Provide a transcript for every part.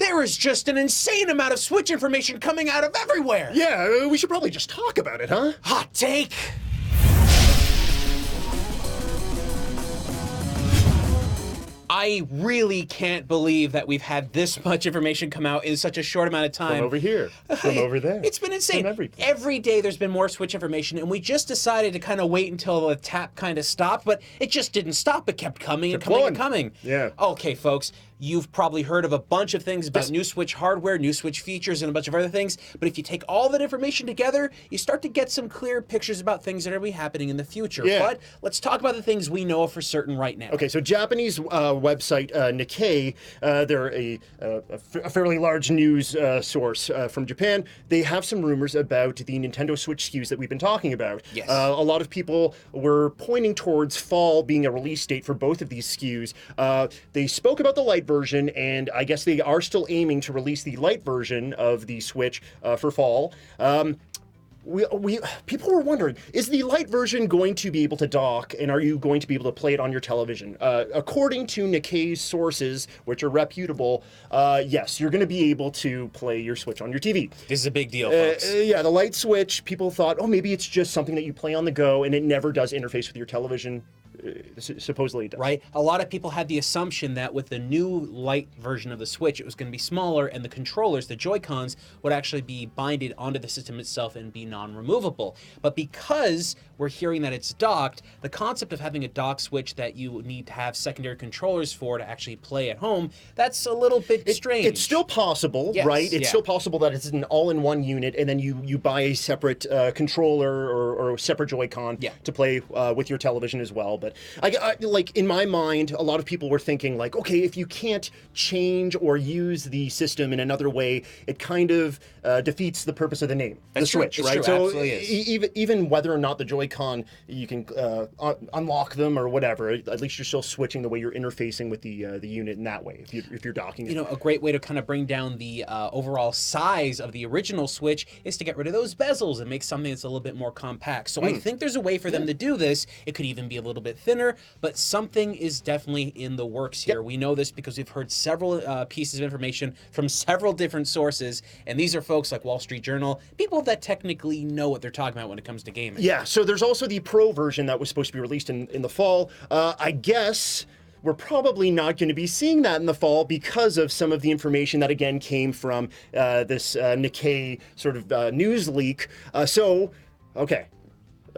There is just an insane amount of Switch information coming out of everywhere. Yeah, we should probably just talk about it, huh? Hot take. I really can't believe that we've had this much information come out in such a short amount of time. From over here, from over there. It's been insane. From every place. Every day there's been more Switch information, and we just decided to kind of wait until the tap kind of stopped, but it just didn't stop. It kept coming and coming and coming. Yeah. Okay, folks, you've probably heard of a bunch of things about new Switch hardware, new Switch features, and a bunch of other things, but if you take all that information together, you start to get some clear pictures about things that are going to be happening in the future. Yeah. But let's talk about the things we know for certain right now. Okay, so Japanese website Nikkei, they're a fairly large news source from Japan. They have some rumors about the Nintendo Switch SKUs that we've been talking about. Yes. A lot of people were pointing towards fall being a release date for both of these SKUs. They spoke about the Lite version, and I guess they are still aiming to release the Lite version of the Switch for fall. People were wondering, is the Lite version going to be able to dock, and are you going to be able to play it on your television? According to Nikkei's sources, which are reputable, yes, you're going to be able to play your Switch on your TV. This is a big deal, folks. Yeah, the Lite Switch, people thought, oh, maybe it's just something that you play on the go, and it never does interface with your television. Supposedly it does. Right? A lot of people had the assumption that with the new Lite version of the Switch, it was going to be smaller, and the controllers, the Joy-Cons, would actually be binded onto the system itself and be non-removable. But because we're hearing that it's docked, the concept of having a dock Switch that you need to have secondary controllers for to actually play at home, that's a little bit strange. It's still possible, yes, right? It's yeah. still possible that it's an all-in-one unit, and then you buy a separate controller or a separate Joy-Con to play with your television as well. But I, like in my mind, a lot of people were thinking like, okay, if you can't change or use the system in another way, it kind of defeats the purpose of the name, the Switch, right? True. So Absolutely is. even whether or not the Joy-Con, you can unlock them or whatever, at least you're still switching the way you're interfacing with the unit in that way. If you're docking it. You know, a great way to kind of bring down the overall size of the original Switch is to get rid of those bezels and make something that's a little bit more compact. So I think there's a way for them to do this. It could even be a little bit thinner, but something is definitely in the works here. We know this because we've heard several pieces of information from several different sources, and these are folks like Wall Street Journal, people that technically know what they're talking about when it comes to gaming. Yeah, so there's also the Pro version that was supposed to be released in the fall. I guess we're probably not going to be seeing that in the fall because of some of the information that, again, came from this Nikkei sort of news leak. Okay,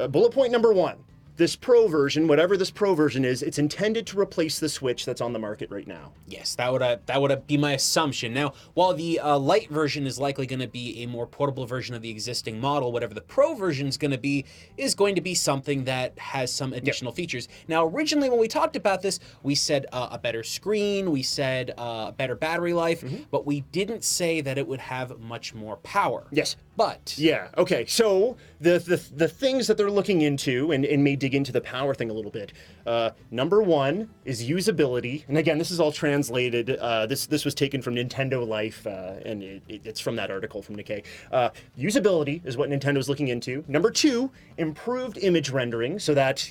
bullet point number one. This Pro version, whatever this Pro version is, it's intended to replace the Switch that's on the market right now. Yes, that would be my assumption. Now, while the Lite version is likely going to be a more portable version of the existing model, whatever the Pro version is going to be something that has some additional features. Now, originally when we talked about this, we said a better screen, we said better battery life, but we didn't say that it would have much more power. Yes. But yeah, okay. So the things that they're looking into and may dig into the power thing a little bit. Number one is usability, and again, this is all translated. This was taken from Nintendo Life, and it's from that article from Nikkei. Usability is what Nintendo's looking into. Number two, improved image rendering, so that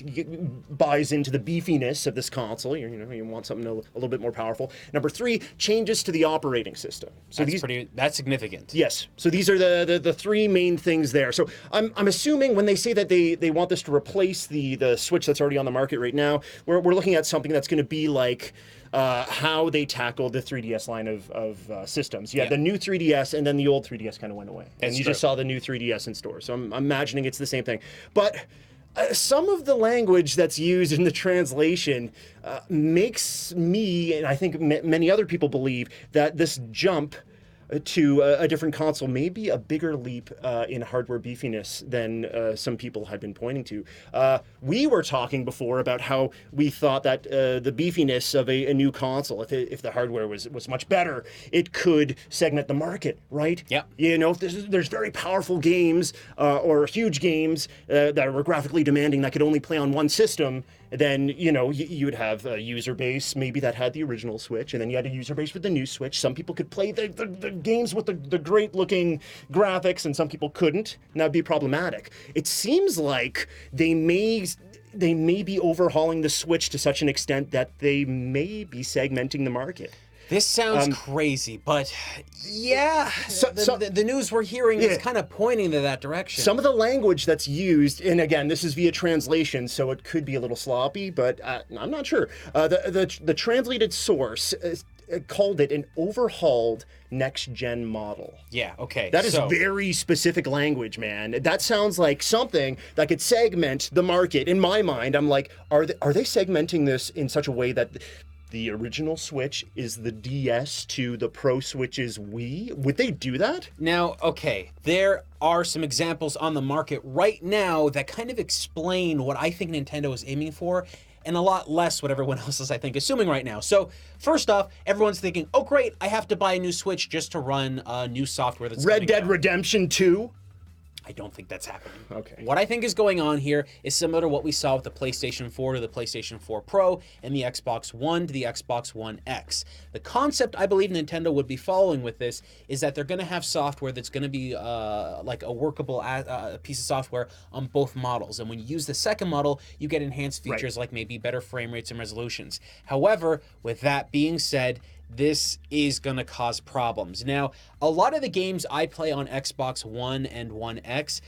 buys into the beefiness of this console. You want something a little bit more powerful. Number three, changes to the operating system. So that's significant. Yes. So these are the three main things there. So I'm assuming when they say that they want this to replace the Switch that's already on the market right now, we're looking at something that's going to be like how they tackled the 3DS line of systems. You had the new 3DS, and then the old 3DS kind of went away. And you just saw the new 3DS in store. So I'm imagining it's the same thing. But some of the language that's used in the translation makes me, and I think many other people believe, that this jump to a different console may be a bigger leap in hardware beefiness than some people had been pointing to. We were talking before about how we thought that the beefiness of a new console, if the hardware was much better, it could segment the market, right? Yeah. If there's very powerful games or huge games that were graphically demanding that could only play on one system, then you would have a user base maybe that had the original Switch, and then you had a user base with the new Switch. Some people could play the games with the great looking graphics, and some people couldn't, and that would be problematic. It seems like they may be overhauling the Switch to such an extent that they may be segmenting the market. This sounds crazy, but yeah, the news we're hearing is kind of pointing to that direction. Some of the language that's used, and again, this is via translation, so it could be a little sloppy, but I'm not sure. The translated source called it an overhauled next-gen model. Yeah, okay. That is very specific language, man. That sounds like something that could segment the market. In my mind, I'm like, are they segmenting this in such a way that the original Switch is the DS to the Pro Switch's Wii? Would they do that? Now, okay, there are some examples on the market right now that kind of explain what I think Nintendo is aiming for, and a lot less what everyone else is, I think, assuming right now. So, first off, everyone's thinking, oh great, I have to buy a new Switch just to run new software that's Red Dead Redemption 2? I don't think that's happening. Okay. What I think is going on here is similar to what we saw with the PlayStation 4 to the PlayStation 4 Pro and the Xbox One to the Xbox One X. The concept I believe Nintendo would be following with this is that they're going to have software that's going to be like a workable piece of software on both models. And when you use the second model, you get enhanced features like maybe better frame rates and resolutions. However, with that being said, this is going to cause problems. Now, a lot of the games I play on Xbox One and One X,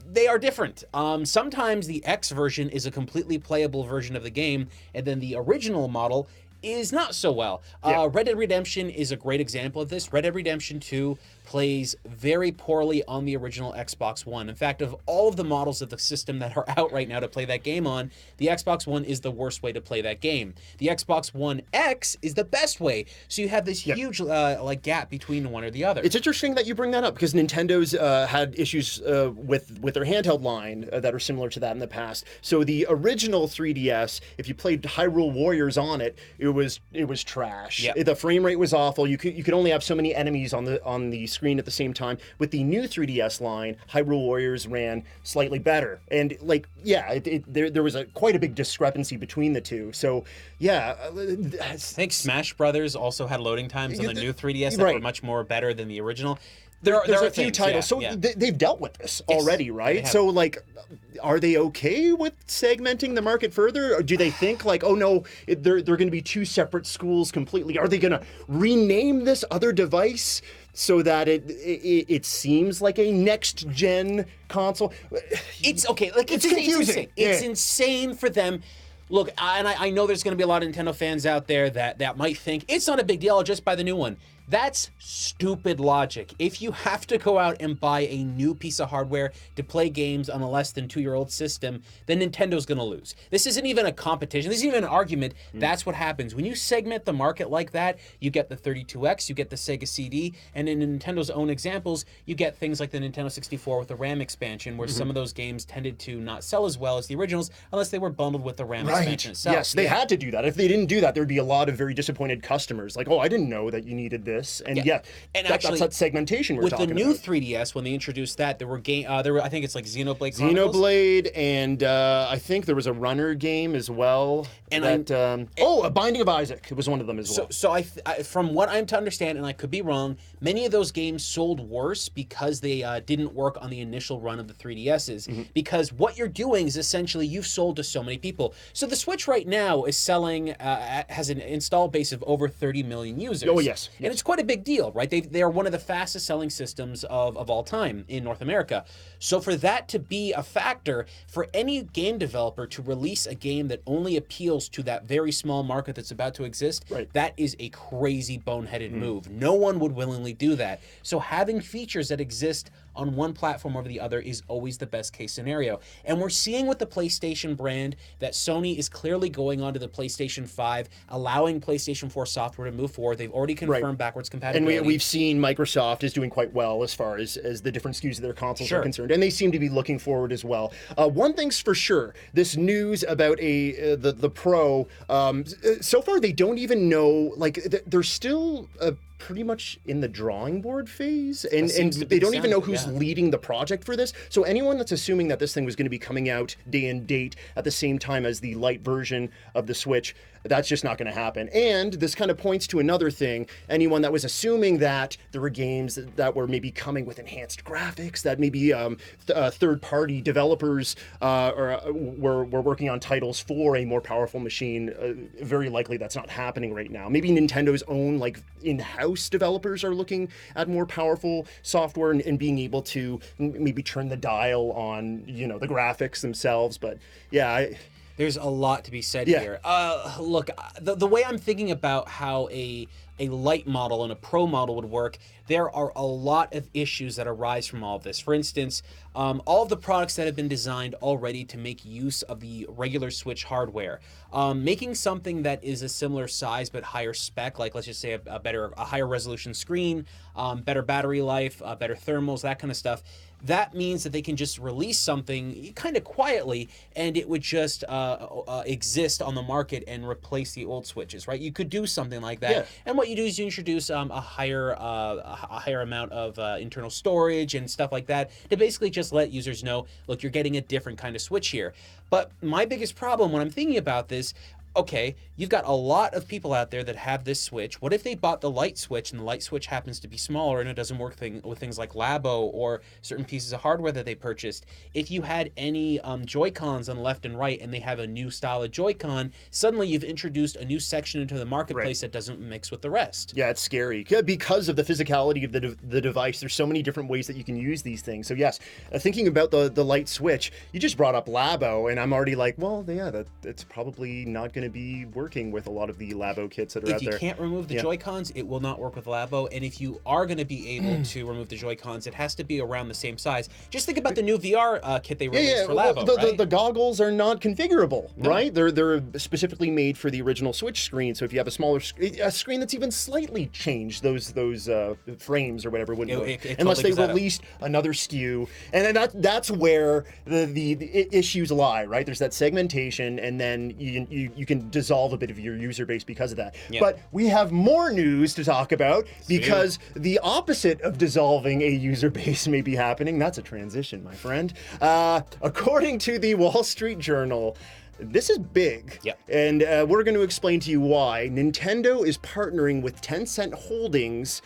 they are different. Sometimes the X version is a completely playable version of the game, and then the original model is not so well. Red Dead Redemption is a great example of this. Red Dead Redemption 2 plays very poorly on the original Xbox One. In fact, of all of the models of the system that are out right now to play that game on, the Xbox One is the worst way to play that game. The Xbox One X is the best way. So you have this huge like gap between one or the other. It's interesting that you bring that up because Nintendo's had issues with their handheld line that are similar to that in the past. So the original 3DS, if you played Hyrule Warriors on it, it was trash. Yep. The frame rate was awful. You could only have so many enemies on the screen at the same time. With the new 3DS line, Hyrule Warriors ran slightly better, and like there was quite a big discrepancy between the two. So I think Smash Brothers also had loading times on the new 3DS that were much more better than the original. There are a few titles, they've dealt with this already, right? So, like, are they okay with segmenting the market further, or do they think like, oh no, they're going to be two separate schools completely? Are they going to rename this other device so that it seems like a next gen console? It's okay. Like it's confusing. It's insane for them. Look, and I know there's going to be a lot of Nintendo fans out there that might think it's not a big deal. I'll just buy the new one. That's stupid logic. If you have to go out and buy a new piece of hardware to play games on a less than 2-year-old system, then Nintendo's going to lose. This isn't even a competition. This isn't even an argument. That's what happens. When you segment the market like that, you get the 32X, you get the Sega CD, and in Nintendo's own examples, you get things like the Nintendo 64 with the RAM expansion, where some of those games tended to not sell as well as the originals unless they were bundled with the RAM expansion itself. Yes, they had to do that. If they didn't do that, there'd be a lot of very disappointed customers. Like, oh, I didn't know that you needed this. And and actually, that's that segmentation we're talking about. With the new 3DS, when they introduced that, there were I think it's like Xenoblade Chronicles. Xenoblade, and I think there was a runner game as well. And A Binding of Isaac. It was one of them as well. So I from what I'm to understand, and I could be wrong, many of those games sold worse because they didn't work on the initial run of the 3DSs. Because what you're doing is essentially you've sold to so many people. So the Switch right now is selling, has an installed base of over 30 million users. Oh, yes. And it's quite a big deal, right? They are one of the fastest selling systems of all time in North America. So for that to be a factor, for any game developer to release a game that only appeals to that very small market that's about to exist, that is a crazy boneheaded move. No one would willingly do that. So having features that exist on one platform over the other is always the best case scenario. And we're seeing with the PlayStation brand that Sony is clearly going onto the PlayStation 5, allowing PlayStation 4 software to move forward. They've already confirmed backwards compatibility. And we've seen Microsoft is doing quite well as far as the different SKUs of their consoles are concerned. And they seem to be looking forward as well. One thing's for sure, this news about the Pro, so far they don't even know, like, they're still pretty much in the drawing board phase, and they don't even know who's leading the project for this. So anyone that's assuming that this thing was going to be coming out day and date at the same time as the Lite version of the Switch, That's just not going to happen. And this kind of points to another thing. Anyone that was assuming that there were games that were maybe coming with enhanced graphics, that maybe third-party developers were working on titles for a more powerful machine, very likely that's not happening right now. Maybe Nintendo's own like in-house developers are looking at more powerful software and being able to maybe turn the dial on, you know, the graphics themselves. But yeah, there's a lot to be said here. Look, the way I'm thinking about how a Lite model and a Pro model would work, there are a lot of issues that arise from all of this. For instance, all of the products that have been designed already to make use of the regular Switch hardware, making something that is a similar size but higher spec, like let's just say a higher resolution screen, better battery life, better thermals, that kind of stuff. That means that they can just release something kind of quietly and it would just exist on the market and replace the old Switches, right? You could do something like that. Yeah. And what you do is you introduce a higher amount of internal storage and stuff like that to basically just let users know, look, you're getting a different kind of Switch here. But my biggest problem when I'm thinking about this, okay, you've got a lot of people out there that have this Switch. What if they bought the Lite Switch and the Lite Switch happens to be smaller and it doesn't work with things like Labo or certain pieces of hardware that they purchased? If you had any Joy-Cons on left and right and they have a new style of Joy-Con, suddenly you've introduced a new section into the marketplace that doesn't mix with the rest. Yeah, it's scary. Because of the physicality of the device, there's so many different ways that you can use these things. So yes, thinking about the Lite Switch, you just brought up Labo and I'm already like, well, yeah, that's probably not going to be working with a lot of the Labo kits that are out there. If you can't remove the Joy-Cons, it will not work with Labo. And if you are going to be able to remove the Joy-Cons, it has to be around the same size. Just think about the new VR kit they released for Labo, right? The goggles are not configurable, right? They're specifically made for the original Switch screen. So if you have a screen that's even slightly changed, those frames or whatever wouldn't work. Unless they released another SKU. And then that's where the issues lie, right? There's that segmentation, and then you can dissolve a bit of your user base because of that. Yeah. But we have more news to talk about because the opposite of dissolving a user base may be happening. That's a transition, my friend. According to the Wall Street Journal, this is big, and we're going to explain to you why Nintendo is partnering with Tencent Holdings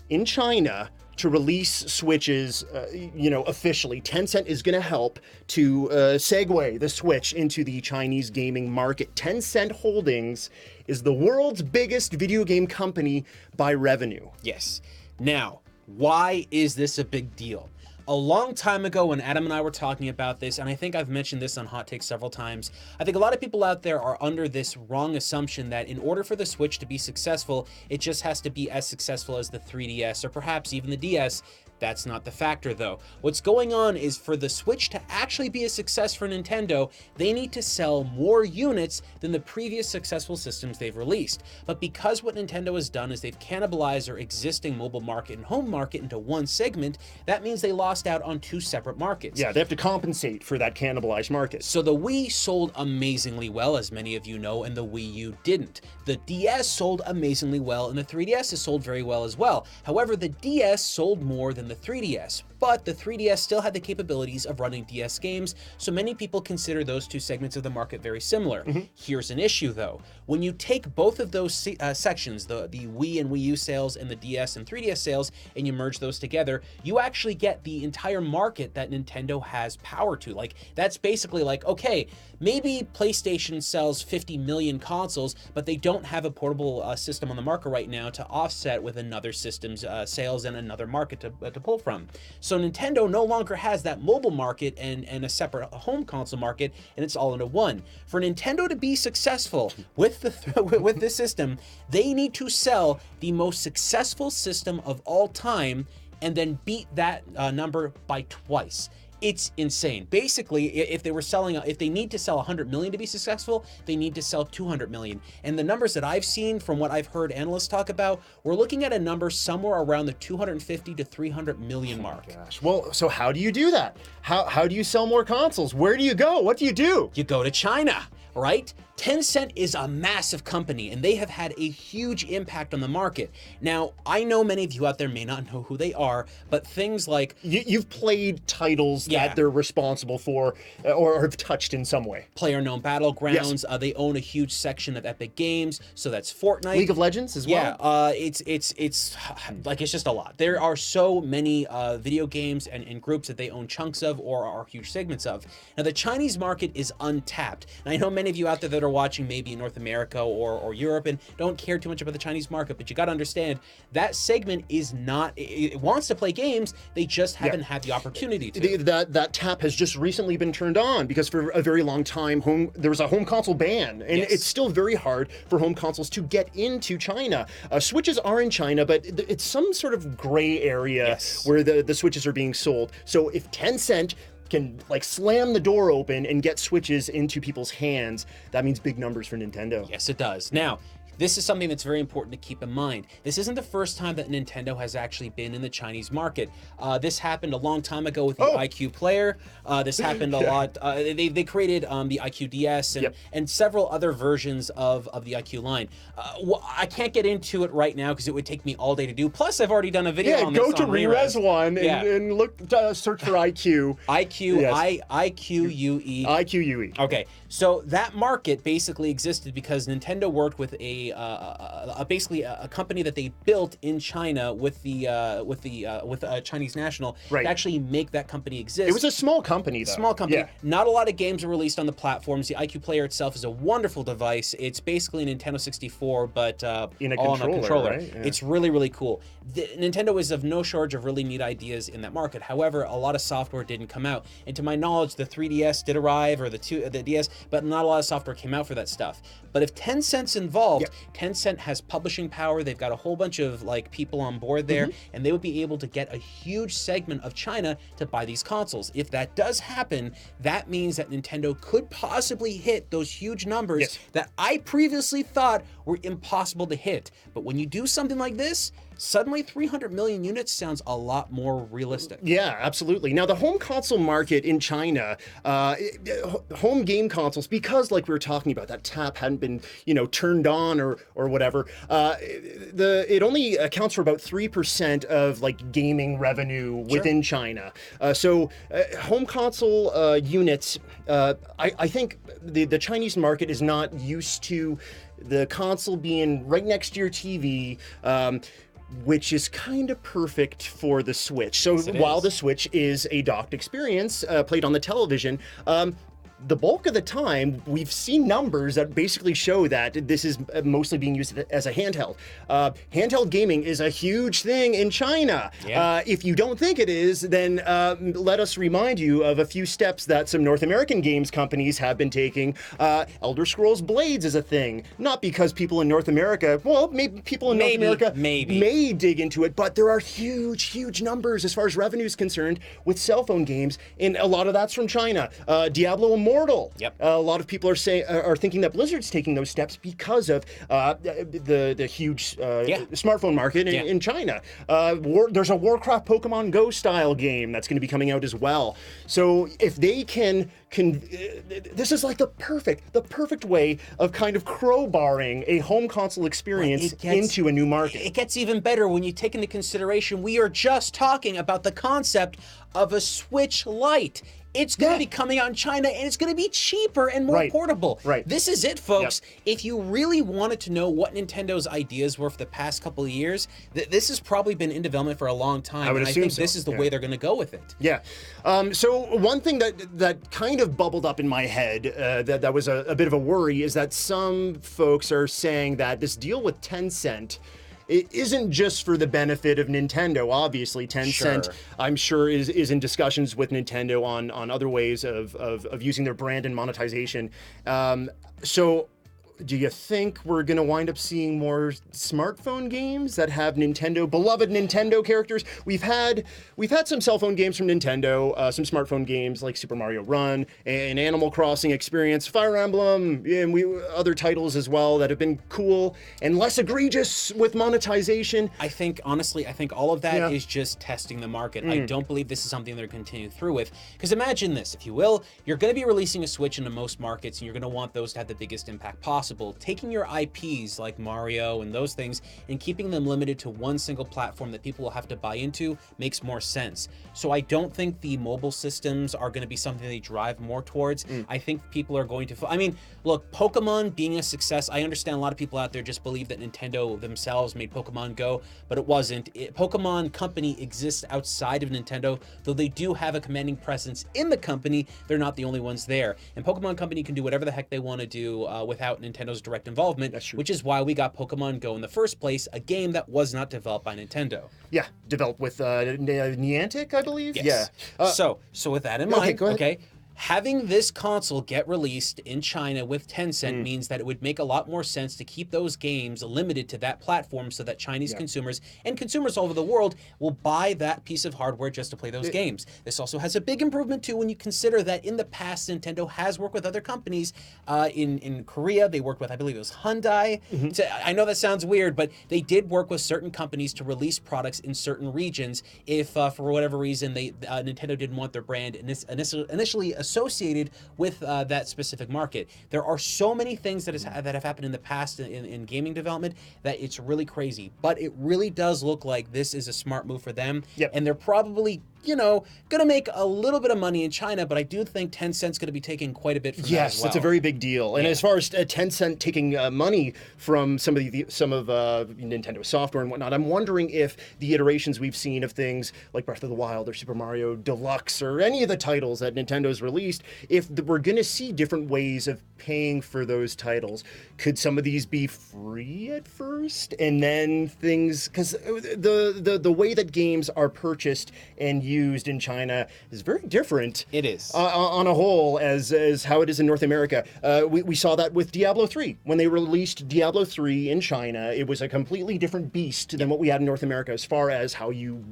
in China to release Switches, officially. Tencent is going to help to segue the Switch into the Chinese gaming market. Tencent Holdings is the world's biggest video game company by revenue. Yes. Now, why is this a big deal? A long time ago when Adam and I were talking about this, and I think I've mentioned this on Hot Takes several times, I think a lot of people out there are under this wrong assumption that in order for the Switch to be successful, it just has to be as successful as the 3DS or perhaps even the DS. That's not the factor though. What's going on is for the Switch to actually be a success for Nintendo, they need to sell more units than the previous successful systems they've released. But because what Nintendo has done is they've cannibalized their existing mobile market and home market into one segment, that means they lost out on two separate markets. Yeah, they have to compensate for that cannibalized market. So the Wii sold amazingly well, as many of you know, and the Wii U didn't. The DS sold amazingly well, and the 3DS has sold very well as well. However, the DS sold more than the 3DS, but the 3DS still had the capabilities of running DS games, so many people consider those two segments of the market very similar. Here's an issue though. When you take both of those sections, the Wii and Wii U sales and the DS and 3DS sales, and you merge those together, you actually get the entire market that Nintendo has power to. Like, that's basically like, okay, maybe PlayStation sells 50 million consoles, but they don't have a portable system on the market right now to offset with another system's sales and another market to pull from. So Nintendo no longer has that mobile market and a separate home console market, and it's all into one. For Nintendo to be successful with with this system, they need to sell the most successful system of all time and then beat that number by twice. It's insane. Basically, if they need to sell 100 million to be successful, they need to sell 200 million. And the numbers that I've seen from what I've heard analysts talk about, we're looking at a number somewhere around the 250 to 300 million mark. Gosh. Well, so how do you do that? How do you sell more consoles? Where do you go? What do? You go to China, right? Tencent is a massive company, and they have had a huge impact on the market. Now, I know many of you out there may not know who they are, but things like... You've played titles that they're responsible for or have touched in some way. PlayerUnknown Battlegrounds, Yes. They own a huge section of Epic Games, so that's Fortnite. League of Legends as well? Yeah, it's like, it's just a lot. There are so many video games and groups that they own chunks of or are huge segments of. Now, the Chinese market is untapped, and I know many of you out there that are watching maybe in North America or Europe and don't care too much about the Chinese market, but you got to understand that segment is not, it wants to play games, they just haven't had the opportunity to. That tap has just recently been turned on because for a very long time there was a home console ban, and it's still very hard for home consoles to get into China. Switches are in China, but it's some sort of gray area where the Switches are being sold. So if Tencent can like slam the door open and get Switches into people's hands, that means big numbers for Nintendo. Yes, it does. Now, this is something that's very important to keep in mind. This isn't the first time that Nintendo has actually been in the Chinese market. This happened a long time ago with the iQ Player. This happened a lot. They created the iQ DS and several other versions of the iQ line. I can't get into it right now because it would take me all day to do. Plus, I've already done a video on this. Go to Rerez one and look, search for IQ. IQ, IQUE. IQUE. Okay, so that market basically existed because Nintendo worked with basically a company that they built in China with a Chinese national to actually make that company exist. It was a small company, though. Small company. Not a lot of games are released on the platforms. The iQ Player itself is a wonderful device. It's basically a Nintendo 64, but in a all on a controller. Right? Yeah. It's really, really cool. Nintendo is of no shortage of really neat ideas in that market. However, a lot of software didn't come out. And to my knowledge, the 3DS did arrive, or the DS, but not a lot of software came out for that stuff. But if Tencent's involved, Tencent has publishing power. They've got a whole bunch of like people on board there, and they would be able to get a huge segment of China to buy these consoles. If that does happen, that means that Nintendo could possibly hit those huge numbers that I previously thought were impossible to hit. But when you do something like this, suddenly 300 million units sounds a lot more realistic. Yeah, absolutely. Now, the home console market in China, home game consoles, because like we were talking about, that tap hadn't been, turned on or whatever, it only accounts for about 3% of like gaming revenue within China. So home console units, I think the Chinese market is not used to the console being right next to your TV, which is kind of perfect for the Switch. So while the Switch is a docked experience played on the television, the bulk of the time, we've seen numbers that basically show that this is mostly being used as a handheld. Handheld gaming is a huge thing in China. If you don't think it is, then let us remind you of a few steps that some North American games companies have been taking. Elder Scrolls Blades is a thing. Not because people in North America, well, maybe people in North America may dig into it, but there are huge, huge numbers as far as revenue is concerned with cell phone games, and a lot of that's from China. Diablo Immortal. A lot of people are thinking that Blizzard's taking those steps because of the huge smartphone market in China. There's a Warcraft Pokemon Go style game that's going to be coming out as well. So if they can this is like the perfect way of kind of crowbarring a home console experience into a new market. It gets even better when you take into consideration we are just talking about the concept of a Switch Lite. It's going to be coming out in China, and it's going to be cheaper and more portable. This is it, folks. If you really wanted to know what Nintendo's ideas were for the past couple of years, this has probably been in development for a long time. I think this is the way they're going to go with it. So one thing that kind of bubbled up in my head that was a bit of a worry is that some folks are saying that this deal with Tencent, it isn't just for the benefit of Nintendo. Obviously, Tencent, I'm sure, is in discussions with Nintendo on other ways of using their brand and monetization. So do you think we're going to wind up seeing more smartphone games that have beloved Nintendo characters? We've had some cell phone games from Nintendo, some smartphone games like Super Mario Run, and Animal Crossing Experience, Fire Emblem, and other titles as well that have been cool and less egregious with monetization. Honestly, I think all of that is just testing the market. I don't believe this is something they're continuing through with. Because imagine this, if you will, you're going to be releasing a Switch into most markets, and you're going to want those to have the biggest impact possible. Taking your IPs like Mario and those things and keeping them limited to one single platform that people will have to buy into makes more sense. So I don't think the mobile systems are going to be something they drive more towards. I think people are going to... I mean, look, Pokemon being a success, I understand a lot of people out there just believe that Nintendo themselves made Pokemon Go, but it wasn't. Pokemon Company exists outside of Nintendo, though they do have a commanding presence in the company. They're not the only ones there. And Pokemon Company can do whatever the heck they want to do without Nintendo's direct involvement, which is why we got Pokemon Go in the first place, a game that was not developed by Nintendo. Yeah, developed with Niantic, I believe. Yes. Yeah. So with that in mind, having this console get released in China with Tencent means that it would make a lot more sense to keep those games limited to that platform so that Chinese consumers and consumers all over the world will buy that piece of hardware just to play those games. This also has a big improvement too when you consider that in the past Nintendo has worked with other companies. In Korea, they worked with, I believe it was Hyundai. I know that sounds weird, but they did work with certain companies to release products in certain regions if for whatever reason Nintendo didn't want their brand initially associated with that specific market. There are so many things that have happened in the past in gaming development that it's really crazy. But it really does look like this is a smart move for them. And they're probably, going to make a little bit of money in China, but I do think Tencent's going to be taking quite a bit from that as well. Yes, that's a very big deal. And as far as Tencent taking money from some of Nintendo software and whatnot, I'm wondering if the iterations we've seen of things like Breath of the Wild or Super Mario Deluxe or any of the titles that Nintendo's released, if we're going to see different ways of paying for those titles. Could some of these be free at first, and then things, because the way that games are purchased and used in China is very different. It is on a whole as how it is in North America. We saw that with Diablo 3 when they released Diablo 3 in China. It was a completely different beast than what we had in North America as far as how you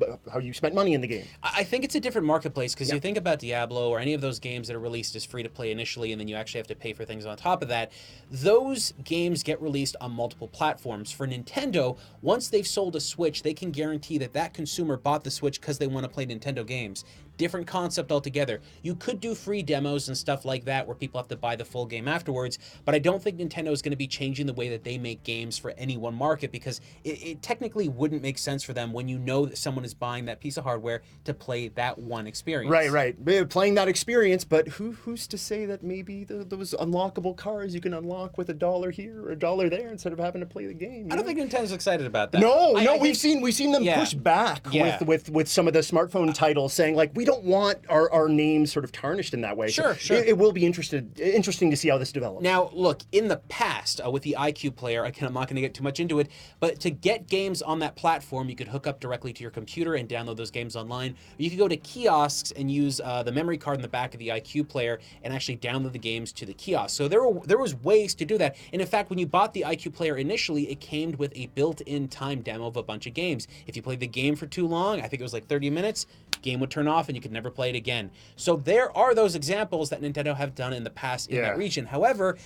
spent money in the game. I think it's a different marketplace because you think about Diablo or any of those games that are released as free to play initially, and then you actually have to pay for things on top of that. Those games get released on multiple platforms. For Nintendo, once they've sold a Switch, they can guarantee that consumer bought the Switch because they want to play Nintendo games. Different concept altogether. You could do free demos and stuff like that where people have to buy the full game afterwards, but I don't think Nintendo is going to be changing the way that they make games for any one market, because it technically wouldn't make sense for them when you know that someone is buying that piece of hardware to play that one experience. Right. Playing that experience, but who's to say that maybe those unlockable cars you can unlock with $1 here or $1 there instead of having to play the game? I don't think Nintendo's excited about that. No, we've seen them push back with some of the smartphone titles, saying like, we don't want our names sort of tarnished in that way. Sure. It will be interesting to see how this develops. Now, look, in the past, with the iQ player, I'm not going to get too much into it, but to get games on that platform, you could hook up directly to your computer and download those games online. Or you could go to kiosks and use the memory card in the back of the iQ player and actually download the games to the kiosk. So there was ways to do that. And in fact, when you bought the iQ player initially, it came with a built-in time demo of a bunch of games. If you played the game for too long, I think it was like 30 minutes, game would turn off and you could never play it again. So there are those examples that Nintendo have done in the past in that region. However,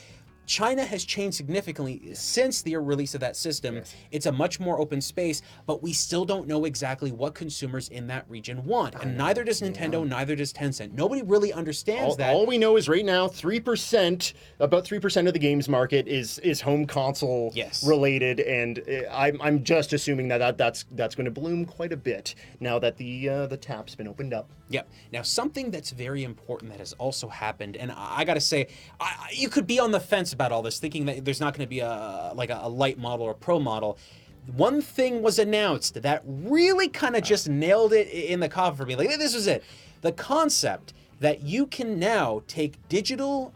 China has changed significantly since the release of that system. Yes. It's a much more open space, but we still don't know exactly what consumers in that region want. And neither does Nintendo, neither does Tencent. Nobody really understands that. All we know is right now, about 3% of the games market is home console related, and I'm just assuming that's going to bloom quite a bit now that the tap's been opened up. Yep. Now, something that's very important that has also happened, and I got to say, you could be on the fence about all this, thinking that there's not going to be a Lite model or a Pro model. One thing was announced that really kind of just nailed it in the coffin for me. Like, this was it. The concept that you can now take digital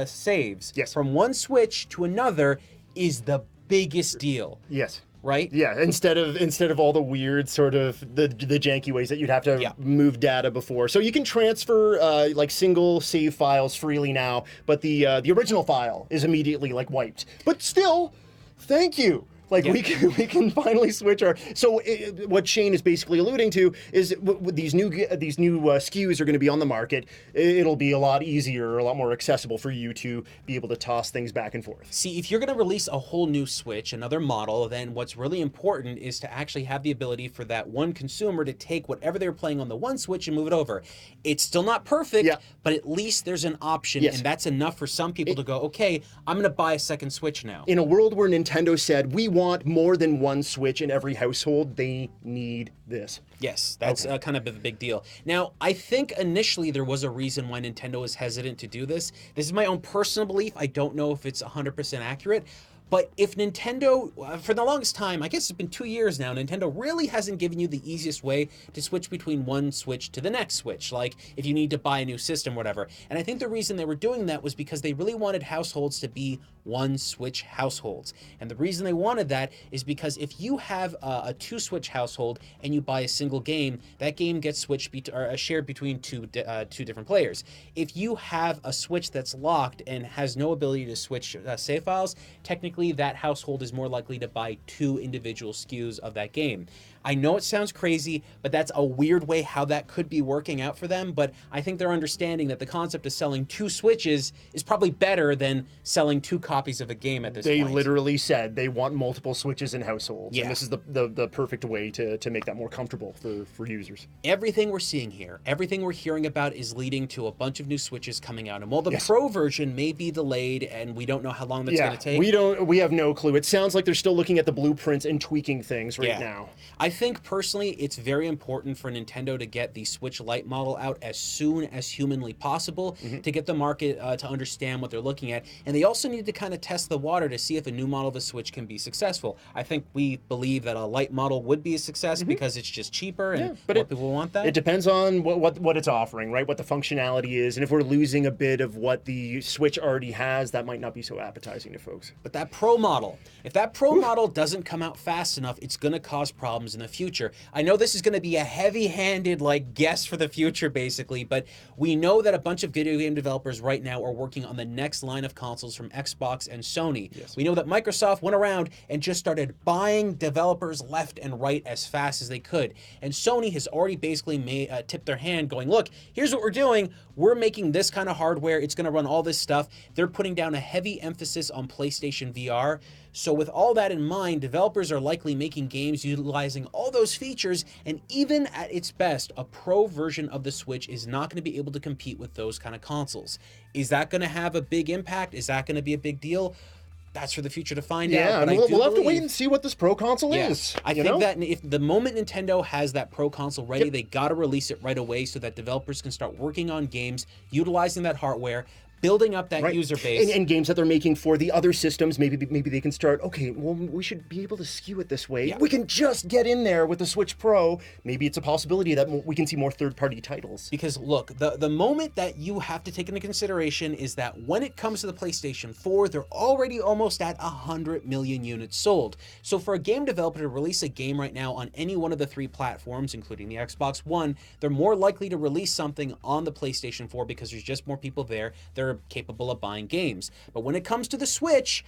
saves from one Switch to another is the biggest deal. Yes. right? Yeah, instead of all the weird sort of the janky ways that you'd have to move data before. So you can transfer like single save files freely now, but the original file is immediately like wiped. But still, thank you. Like we can finally switch our. So what Shane is basically alluding to is with these new SKUs are going to be on the market. It'll be a lot easier, a lot more accessible for you to be able to toss things back and forth. See, if you're going to release a whole new Switch, another model, then what's really important is to actually have the ability for that one consumer to take whatever they're playing on the one Switch and move it over. It's still not perfect, but at least there's an option, and that's enough for some people to go, okay, I'm going to buy a second Switch now. In a world where Nintendo said we want more than one Switch in every household, they need this. Yes, that's kind of a big deal. Now, I think initially there was a reason why Nintendo was hesitant to do this. This is my own personal belief. I don't know if it's 100% accurate. But if Nintendo, for the longest time, I guess it's been 2 years now, Nintendo really hasn't given you the easiest way to switch between one Switch to the next Switch, like if you need to buy a new system or whatever. And I think the reason they were doing that was because they really wanted households to be one Switch households. And the reason they wanted that is because if you have a two Switch household and you buy a single game, that game gets shared between two different players. If you have a Switch that's locked and has no ability to switch save files, technically that household is more likely to buy two individual SKUs of that game. I know it sounds crazy, but that's a weird way how that could be working out for them, but I think they're understanding that the concept of selling two Switches is probably better than selling two copies of a game at this point. They literally said they want multiple Switches in households, and this is the perfect way to make that more comfortable for users. Everything we're seeing here, everything we're hearing about is leading to a bunch of new Switches coming out, and while the Pro version may be delayed, and we don't know how long that's going to take. We have no clue. It sounds like they're still looking at the blueprints and tweaking things right now. I think personally it's very important for Nintendo to get the Switch Lite model out as soon as humanly possible to get the market to understand what they're looking at. And they also need to kind of test the water to see if a new model of the Switch can be successful. I think we believe that a Lite model would be a success because it's just cheaper and more people want that. It depends on what it's offering, right? What the functionality is. And if we're losing a bit of what the Switch already has, that might not be so appetizing to folks. But that Pro model, if that Pro model doesn't come out fast enough, it's going to cause problems in the future. I know this is going to be a heavy-handed like guess for the future basically, but we know that a bunch of video game developers right now are working on the next line of consoles from Xbox and Sony. We know that Microsoft went around and just started buying developers left and right as fast as they could. And Sony has already basically tipped their hand going, look, here's what we're doing. We're making this kind of hardware. It's going to run all this stuff. They're putting down a heavy emphasis on PlayStation VR. So with all that in mind, developers are likely making games utilizing all those features, and even at its best, a Pro version of the Switch is not going to be able to compete with those kind of consoles. Is that going to have a big impact? Is that going to be a big deal? That's for the future to find out. But we'll have to wait and see what this Pro console is. I think that if the moment Nintendo has that Pro console ready, they got to release it right away so that developers can start working on games, utilizing that hardware, building up that user base. And games that they're making for the other systems, maybe they can start, okay, well, we should be able to skew it this way. We can just get in there with the Switch Pro. Maybe it's a possibility that we can see more third-party titles. Because look, the moment that you have to take into consideration is that when it comes to the PlayStation 4, they're already almost at 100 million units sold. So for a game developer to release a game right now on any one of the three platforms, including the Xbox One, they're more likely to release something on the PlayStation 4 because there's just more people there. They're capable of buying games. But when it comes to the Switch,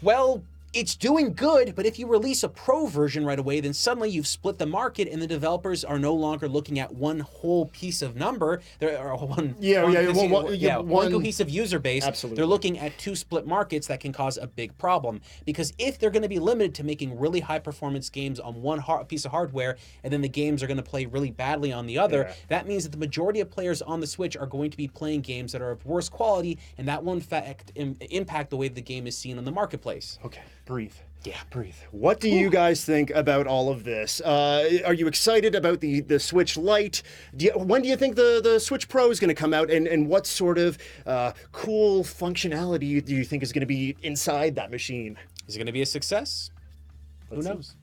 well, it's doing good, but if you release a Pro version right away, then suddenly you've split the market and the developers are no longer looking at one whole piece of number. There are one cohesive user base. Absolutely. They're looking at two split markets that can cause a big problem. Because if they're going to be limited to making really high performance games on one piece of hardware, and then the games are going to play really badly on the other, that means that the majority of players on the Switch are going to be playing games that are of worse quality, and that will in fact impact the way the game is seen on the marketplace. Okay. Breathe. Yeah. Breathe. What do you guys think about all of this? Are you excited about the Switch Lite? When do you think the Switch Pro is going to come out? And what sort of cool functionality do you think is going to be inside that machine? Is it going to be a success? Who knows?